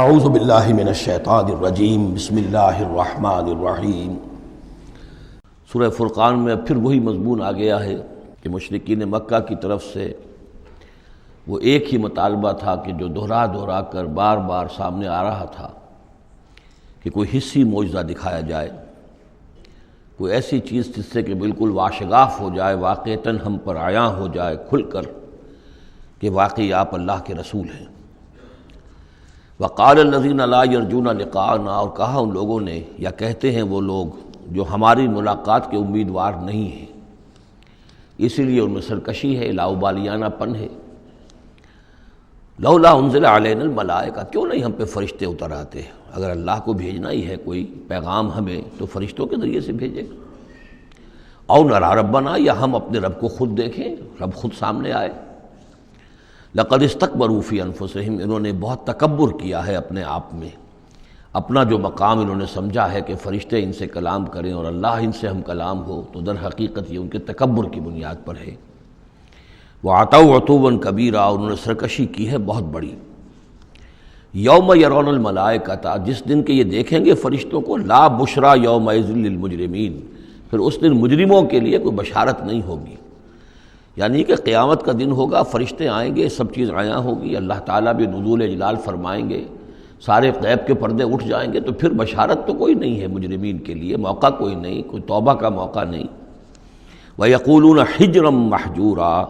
اعوذ باللہ من الشیطان الرجیم بسم اللہ الرحمن الرحیم۔ سورہ فرقان میں اب پھر وہی مضمون آ گیا ہے کہ مشرکین مکہ کی طرف سے وہ ایک ہی مطالبہ تھا کہ جو دہرا دہرا کر بار بار سامنے آ رہا تھا کہ کوئی حصی معجزہ دکھایا جائے، کوئی ایسی چیز جس سے کہ بالکل واشگاف ہو جائے، واقعتاً ہم پر عیاں ہو جائے کھل کر کہ واقعی آپ اللہ کے رسول ہیں۔ وقال الذین لا یرجون لقاءنا، اور کہا ان لوگوں نے یا کہتے ہیں وہ لوگ جو ہماری ملاقات کے امیدوار نہیں ہیں، اسی لیے ان میں سرکشی ہے، لاؤبالیانہ پن ہے۔ لولا انزل علینا الملائکہ، کیوں نہیں ہم پہ فرشتے اتر آتے؟ اگر اللہ کو بھیجنا ہی ہے کوئی پیغام ہمیں تو فرشتوں کے ذریعے سے بھیجے۔ او نری ربنا، یا ہم اپنے رب کو خود دیکھیں، رب خود سامنے آئے۔ لقد استکبروا فی انفسہم، انہوں نے بہت تکبر کیا ہے اپنے آپ میں، اپنا جو مقام انہوں نے سمجھا ہے کہ فرشتے ان سے کلام کریں اور اللہ ان سے ہم کلام ہو، تو در حقیقت یہ ان کے تکبر کی بنیاد پر ہے۔ وَعَتَوْا عُتُوًّا كَبِيرًا، انہوں نے سرکشی کی ہے بہت بڑی۔ یوم یرون الملائکۃ، جس دن کے یہ دیکھیں گے فرشتوں کو، لا بشرا یومئذ للمجرمین، پھر اس دن مجرموں کے لیے کوئی بشارت نہیں ہوگی۔ یعنی کہ قیامت کا دن ہوگا، فرشتے آئیں گے، سب چیز عیاں ہوگی، اللہ تعالیٰ بھی نزول جلال فرمائیں گے، سارے غیب کے پردے اٹھ جائیں گے، تو پھر بشارت تو کوئی نہیں ہے مجرمین کے لیے، موقع کوئی نہیں، کوئی توبہ کا موقع نہیں۔ وَيَقُولُونَ حِجْرًا مَحْجُورًا،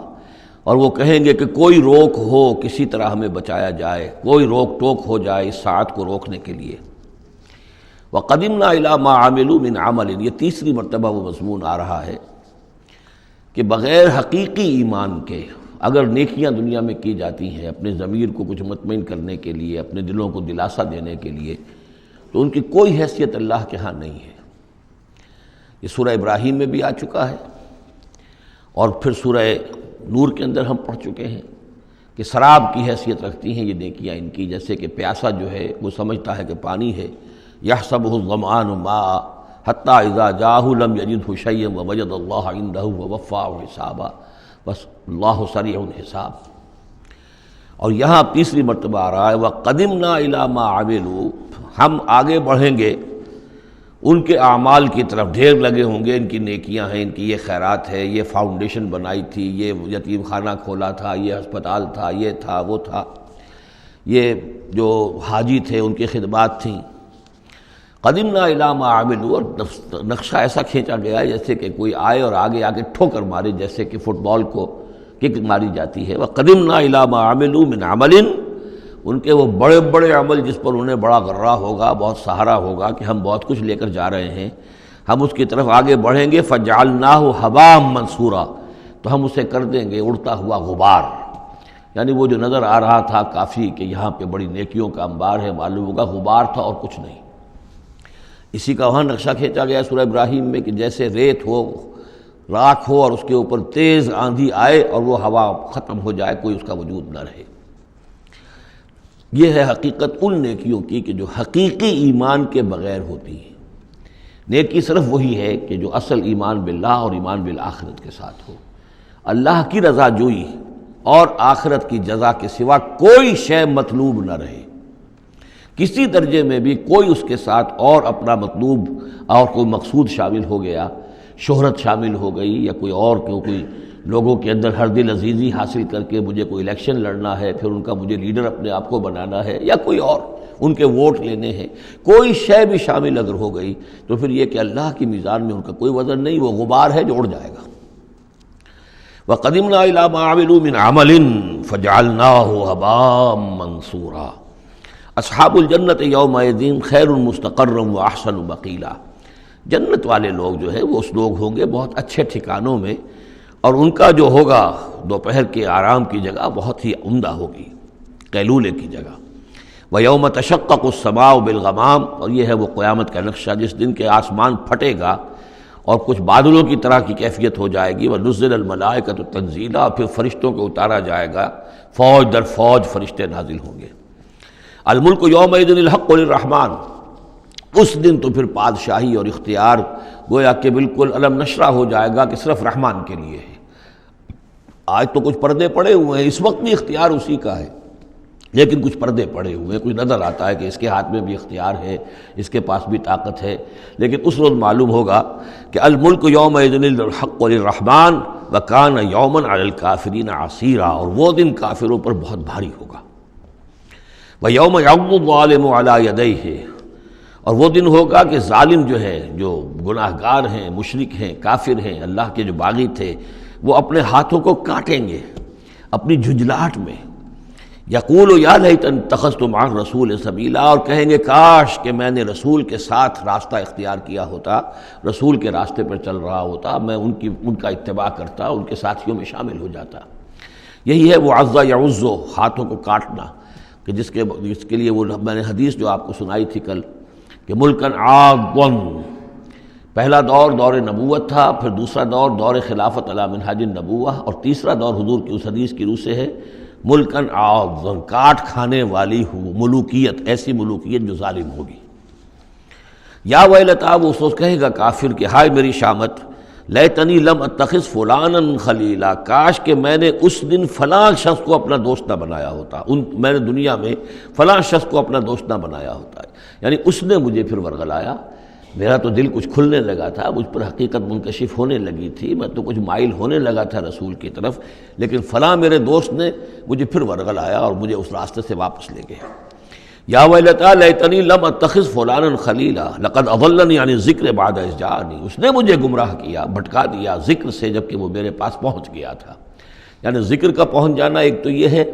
اور وہ کہیں گے کہ کوئی روک ہو، کسی طرح ہمیں بچایا جائے، کوئی روک ٹوک ہو جائے اس ساعت کو روکنے کے لیے۔ وَقَدِمْنَا إِلَىٰ مَا عَمِلُوا مِنْ عَمَلٍ، یہ تیسری مرتبہ وہ مضمون آ رہا ہے کہ بغیر حقیقی ایمان کے اگر نیکیاں دنیا میں کی جاتی ہیں اپنے ضمیر کو کچھ مطمئن کرنے کے لیے، اپنے دلوں کو دلاسا دینے کے لیے، تو ان کی کوئی حیثیت اللہ کے ہاں نہیں ہے۔ یہ سورہ ابراہیم میں بھی آ چکا ہے، اور پھر سورہ نور کے اندر ہم پڑھ چکے ہیں کہ سراب کی حیثیت رکھتی ہیں یہ نیکیاں ان کی، جیسے کہ پیاسا جو ہے وہ سمجھتا ہے کہ پانی ہے، یحسبہ الظمآن ماء حتی اذا جاءہ لم یجدہ شیئا ووجد اللہ عندہ ووفاہ حسابا، بس اللہ سریع الحساب۔ اور یہاں تیسری مرتبہ آ رہا ہے وَقَدِمْنَا إِلَىٰ مَا عَمِلُوا، ہم آگے بڑھیں گے ان کے اعمال کی طرف، ڈھیر لگے ہوں گے، ان کی نیکیاں ہیں، ان کی یہ خیرات ہے، یہ فاؤنڈیشن بنائی تھی، یہ یتیم خانہ کھولا تھا، یہ ہسپتال تھا، یہ تھا وہ تھا، یہ جو حاجی تھے ان کی خدمات تھیں۔ قدمنا الی ما عملوا، اور نقشہ ایسا کھینچا گیا ہے جیسے کہ کوئی آئے اور آگے آ کے ٹھوکر مارے، جیسے کہ فٹ بال کو کک ماری جاتی ہے۔ وقدمنا الی ما عملوا من عمل، ان کے وہ بڑے بڑے عمل جس پر انہیں بڑا غرہ ہوگا، بہت سہارا ہوگا کہ ہم بہت کچھ لے کر جا رہے ہیں، ہم اس کی طرف آگے بڑھیں گے۔ فجعلناہ ھباء منثورا، تو ہم اسے کر دیں گے اڑتا ہوا غبار۔ یعنی وہ جو نظر آ رہا تھا کافی کہ یہاں پہ بڑی نیکیوں کا انبار ہے، معلوم ہوگا غبار تھا اور کچھ نہیں۔ اسی کا وہاں نقشہ کھینچا گیا سورہ ابراہیم میں کہ جیسے ریت ہو، راکھ ہو، اور اس کے اوپر تیز آندھی آئے اور وہ ہوا ختم ہو جائے، کوئی اس کا وجود نہ رہے۔ یہ ہے حقیقت ان نیکیوں کی کہ جو حقیقی ایمان کے بغیر ہوتی ہیں۔ نیکی صرف وہی ہے کہ جو اصل ایمان باللہ اور ایمان بالآخرت کے ساتھ ہو، اللہ کی رضا جوئی اور آخرت کی جزا کے سوا کوئی شے مطلوب نہ رہے، کسی درجے میں بھی کوئی اس کے ساتھ اور اپنا مطلوب اور کوئی مقصود شامل ہو گیا، شہرت شامل ہو گئی، یا کوئی اور کوئی لوگوں کے اندر ہر دل عزیزی حاصل کر کے مجھے کوئی الیکشن لڑنا ہے، پھر ان کا مجھے لیڈر اپنے آپ کو بنانا ہے، یا کوئی اور ان کے ووٹ لینے ہیں، کوئی شے بھی شامل اگر ہو گئی تو پھر یہ کہ اللہ کی میزان میں ان کا کوئی وزن نہیں، وہ غبار ہے جو اڑ جائے گا۔ وَقَدِمْنَا إِلَىٰ مَا عَمِلُوا مِنْ عَمَلٍ فَجَعَلْنَاهُ هَبَاءً مَنثُورًا۔ اصحاب الجنت یومئذ خیر مستقرا واحسن مقیلا، جنت والے لوگ جو ہے وہ اس لوگ ہوں گے بہت اچھے ٹھکانوں میں، اور ان کا جو ہوگا دوپہر کے آرام کی جگہ بہت ہی عمدہ ہوگی، قیلولے کی جگہ۔ وَيَوْمَ تَشَقَّقُ السَّمَاءُ بِالْغَمَامِ، اور یہ ہے وہ قیامت کا نقشہ جس دن کے آسمان پھٹے گا اور کچھ بادلوں کی طرح کی کیفیت ہو جائے گی۔ وَنُزِّلَ الْمَلَائِكَةُ تَنزِيلًا، اور پھر فرشتوں کو اتارا جائے گا، فوج در فوج فرشتے نازل ہوں گے۔ الملک یومئذ الحق للرحمن، اس دن تو پھر بادشاہی اور اختیار گویا کہ بالکل علم نشرہ ہو جائے گا کہ صرف رحمان کے لیے ہے۔ آج تو کچھ پردے پڑے ہوئے ہیں، اس وقت بھی اختیار اسی کا ہے، لیکن کچھ پردے پڑے ہوئے، کچھ نظر آتا ہے کہ اس کے ہاتھ میں بھی اختیار ہے، اس کے پاس بھی طاقت ہے، لیکن اس روز معلوم ہوگا کہ الملک یومئذ الحق للرحمن وکان یوما علی الکافرین عسیرا، اور وہ دن کافروں پر بہت بھاری ہوگا۔ ویوم یعض الظالم علی یدیہ، اور وہ دن ہوگا کہ ظالم جو ہے، جو گناہ گار ہیں، مشرک ہیں، کافر ہیں، اللہ کے جو باغی تھے، وہ اپنے ہاتھوں کو کاٹیں گے اپنی جھنجھلاہٹ میں۔ یقول یا لیتنی اتخذت مع الرسول سبیلا، اور کہیں گے کاش کہ میں نے رسول کے ساتھ راستہ اختیار کیا ہوتا، رسول کے راستے پر چل رہا ہوتا، میں ان کا اتباع کرتا، ان کے ساتھیوں میں شامل ہو جاتا۔ یہی ہے وہ عض یعض، ہاتھوں کو کاٹنا، کہ جس کے لیے وہ میں نے حدیث جو آپ کو سنائی تھی کل کہ ملکن عاضًا، پہلا دور نبوت تھا، پھر دوسرا دور خلافت علی منہاج النبوہ، اور تیسرا دور حضور کی اس حدیث کی روح سے ہے ملکن عاضًا، کاٹ کھانے والی ملوکیت، ایسی ملوکیت جو ظالم ہوگی۔ یا ویلتا، وہ سوچ کہے گا کافر کہ ہائے میری شامت، لیتنی لم اتخذ فلانا خلیلا، کاش کہ میں نے اس دن فلاں شخص کو اپنا دوست نہ بنایا ہوتا، میں نے دنیا میں فلاں شخص کو اپنا دوست نہ بنایا ہوتا، یعنی اس نے مجھے پھر ورغلایا، میرا تو دل کچھ کھلنے لگا تھا، مجھ پر حقیقت منکشف ہونے لگی تھی، میں تو کچھ مائل ہونے لگا تھا رسول کی طرف، لیکن فلاں میرے دوست نے مجھے پھر ورغلایا اور مجھے اس راستے سے واپس لے گئے۔ یا ویلتا لیتنی لم اتخذ فلانا خلیلا لقد اضلنی عن الذکر بعد اذ جاءنی، اس نے مجھے گمراہ کیا، بھٹکا دیا ذکر سے جب کہ وہ میرے پاس پہنچ گیا تھا۔ یعنی ذکر کا پہنچ جانا ایک تو یہ ہے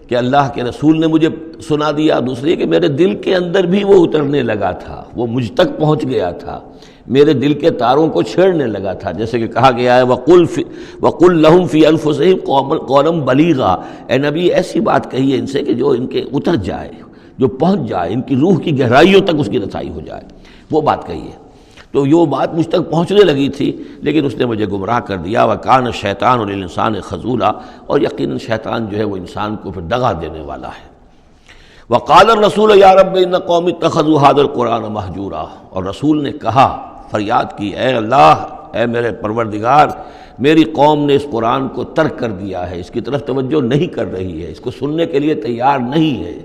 کہ اللہ کے رسول نے مجھے سنا دیا، دوسری کہ میرے دل کے اندر بھی وہ اترنے لگا تھا، وہ مجھ تک پہنچ گیا تھا، میرے دل کے تاروں کو چھیڑنے لگا تھا، جیسے کہ کہا گیا ہے وَقُلْ لَهُمْ فِي أَنفُسِهِمْ قَوْلًا بَلِيغًا، اے نبی ایسی بات کہیے ان سے کہ جو ان کے اتر جائے، جو پہنچ جائے، ان کی روح کی گہرائیوں تک اس کی رسائی ہو جائے، وہ بات کہیے۔ تو یہ بات مجھ تک پہنچنے لگی تھی، لیکن اس نے مجھے گمراہ کر دیا۔ وَكَانَ الشَّيْطَانُ لِلْإِنسَانِ خَذُولًا، اور یقیناً شیطان جو ہے وہ انسان کو پھر دغا دینے والا ہے۔ وَقَالَ الرَّسُولُ يَا رَبِّ إِنَّ قَوْمِي اتَّخَذُوا هَٰذَا الْقُرْآنَ مَهْجُورًا، اور رسول نے کہا، فریاد کی، اے اللہ، اے میرے پروردگار، میری قوم نے اس قرآن کو ترک کر دیا ہے، اس کی طرف توجہ نہیں کر رہی ہے، اس کو سننے کے لیے تیار نہیں ہے۔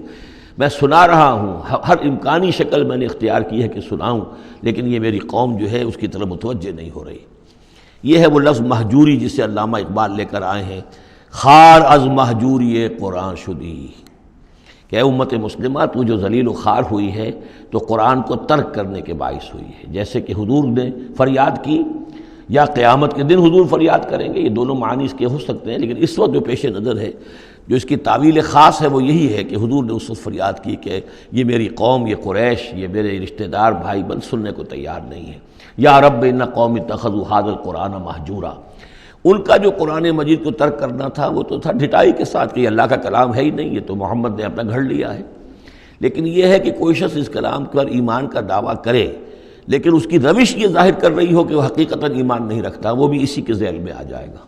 میں سنا رہا ہوں، ہر امکانی شکل میں نے اختیار کی ہے کہ سناؤں، لیکن یہ میری قوم جو ہے اس کی طرف متوجہ نہیں ہو رہی۔ یہ ہے وہ لفظ مہجوری جسے علامہ اقبال لے کر آئے ہیں، خار از مہجوری قرآن شدی، کہ اے امت مسلمہ تو جو ذلیل و خوار ہوئی ہے تو قرآن کو ترک کرنے کے باعث ہوئی ہے۔ جیسے کہ حضور نے فریاد کی، یا قیامت کے دن حضور فریاد کریں گے، یہ دونوں معنی اس کے ہو سکتے ہیں، لیکن اس وقت جو پیش نظر ہے، جو اس کی تعویل خاص ہے، وہ یہی ہے کہ حضور نے اس وقت فریاد کی کہ یہ میری قوم، یہ قریش، یہ میرے رشتہ دار بھائی بند سننے کو تیار نہیں ہے۔ یا رب ان قوم اتخذوا هذا القرآن مہجورا، ان کا جو قرآن مجید کو ترک کرنا تھا وہ تو تھا ڈھٹائی کے ساتھ کہ یہ اللہ کا کلام ہے ہی نہیں، یہ تو محمد نے اپنا گھڑ لیا ہے۔ لیکن یہ ہے کہ کوئی شخص اس کلام پر ایمان کا دعویٰ کرے، لیکن اس کی روش یہ ظاہر کر رہی ہو کہ وہ حقیقتاً ایمان نہیں رکھتا، وہ بھی اسی کے ذیل میں آ جائے گا۔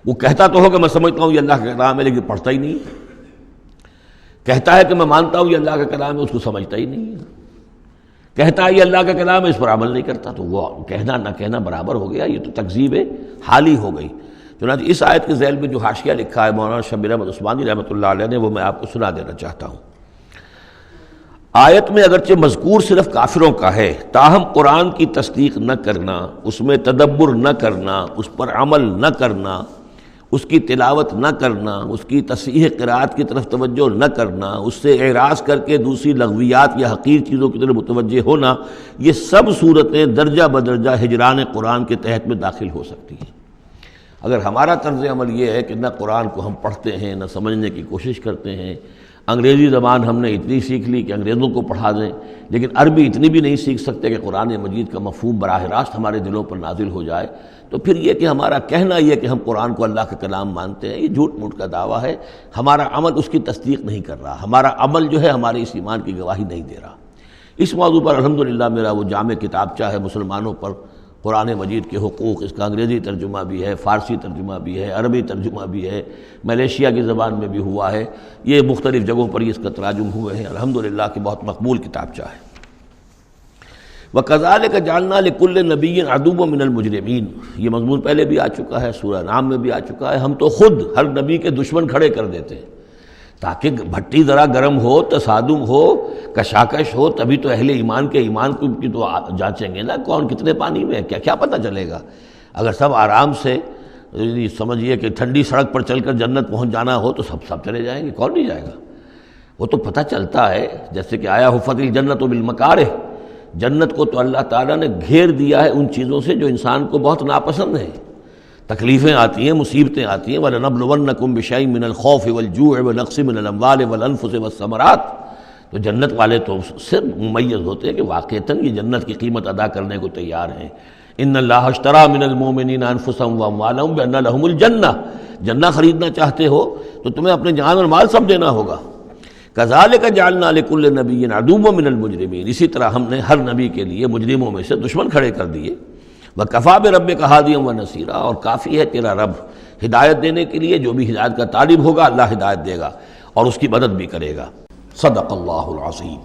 وہ کہتا تو ہوگا میں سمجھتا ہوں یہ اللہ کا کلام ہے، لیکن پڑھتا ہی نہیں، کہتا ہے کہ میں مانتا ہوں یہ اللہ کا کلام ہے، اس کو سمجھتا ہی نہیں، کہتا ہے یہ اللہ کا کلام ہے، اس پر عمل نہیں کرتا، تو وہ کہنا نہ کہنا برابر ہو گیا، یہ تو تکذیب حالی ہو گئی۔ چنانچہ اس آیت کے ذیل میں جو حاشیہ لکھا ہے مولانا شبیر احمد عثمانی رحمۃ اللہ علیہ نے، وہ میں آپ کو سنا دینا چاہتا ہوں۔ آیت میں اگرچہ مذکور صرف کافروں کا ہے، تاہم قرآن کی تصدیق نہ کرنا، اس میں تدبر نہ کرنا، اس پر عمل نہ کرنا، اس کی تلاوت نہ کرنا، اس کی تصحیح قرأت کی طرف توجہ نہ کرنا، اس سے اعراض کر کے دوسری لغویات یا حقیر چیزوں کی طرف متوجہ ہونا، یہ سب صورتیں درجہ بدرجہ ہجران قرآن کے تحت میں داخل ہو سکتی ہیں۔ اگر ہمارا طرز عمل یہ ہے کہ نہ قرآن کو ہم پڑھتے ہیں، نہ سمجھنے کی کوشش کرتے ہیں، انگریزی زبان ہم نے اتنی سیکھ لی کہ انگریزوں کو پڑھا دیں، لیکن عربی اتنی بھی نہیں سیکھ سکتے کہ قرآن مجید کا مفہوم براہ راست ہمارے دلوں پر نازل ہو جائے، تو پھر یہ کہ ہمارا کہنا یہ کہ ہم قرآن کو اللہ کا کلام مانتے ہیں، یہ جھوٹ موٹ کا دعویٰ ہے۔ ہمارا عمل اس کی تصدیق نہیں کر رہا، ہمارا عمل جو ہے ہمارے اس ایمان کی گواہی نہیں دے رہا۔ اس موضوع پر الحمدللہ میرا وہ جامع کتابچہ ہے مسلمانوں پر قرآن مجید کے حقوق، اس کا انگریزی ترجمہ بھی ہے، فارسی ترجمہ بھی ہے، عربی ترجمہ بھی ہے، ملیشیا کی زبان میں بھی ہوا ہے، یہ مختلف جگہوں پر اس کا تراجم ہوئے ہیں، الحمدللہ کہ بہت مقبول کتابچہ ہے۔ وَكَذَلِكَ جَعَلْنَا لِكُلِّ نَبِيٍّ عَدُوًّا مِّنَ الْمُجْرِمِينَ، یہ مضمون پہلے بھی آ چکا ہے، سورہ انعام میں بھی آ چکا ہے۔ ہم تو خود ہر نبی کے دشمن کھڑے کر دیتے ہیں، تاکہ بھٹی ذرا گرم ہو، تصادم ہو، کشاکش ہو، تبھی تو اہل ایمان کے ایمان کو کی تو جانچیں گے نا کون کتنے پانی میں ہے، کیا پتہ چلے گا۔ اگر سب آرام سے سمجھیے کہ ٹھنڈی سڑک پر چل کر جنت پہنچ جانا ہو تو سب چلے جائیں گے، کون نہیں جائے گا؟ وہ تو پتہ چلتا ہے، جیسے کہ آیا حفت الجنت بالمکارہ، جنت کو تو اللہ تعالیٰ نے گھیر دیا ہے ان چیزوں سے جو انسان کو بہت ناپسند ہیں۔ تکلیفیں آتی ہیں، مصیبتیں آتی ہیں، وَلَنَبْلُوَنَّكُمْ بِشَيْءٍ مِّنَ الْخَوْفِ وَالْجُوعِ وَنَقْصٍ مِّنَ الْأَمْوَالِ وَالْأَنفُسِ وَالثَّمَرَاتِ۔ تو جنت والے تو سے ممیز ہوتے ہیں کہ واقعتاً یہ جنت کی قیمت ادا کرنے کو تیار ہیں۔ ان اللہ اشترى من المؤمنین انفسهم واموالهم بان لهم الجنہ، جنہ خریدنا چاہتے ہو تو تمہیں اپنے جان اور مال سب دینا ہوگا۔ کذالک جعلنا لکل نبی عدوا من المجرمین، اسی طرح ہم نے ہر نبی کے لیے مجرموں میں سے دشمن کھڑے کر دیے۔ وکفیٰ بربک ہادیا ونصیرا، اور کافی ہے تیرا رب ہدایت دینے کے لیے، جو بھی ہدایت کا طالب ہوگا اللہ ہدایت دے گا اور اس کی مدد بھی کرے گا۔ صدق اللہ العظیم۔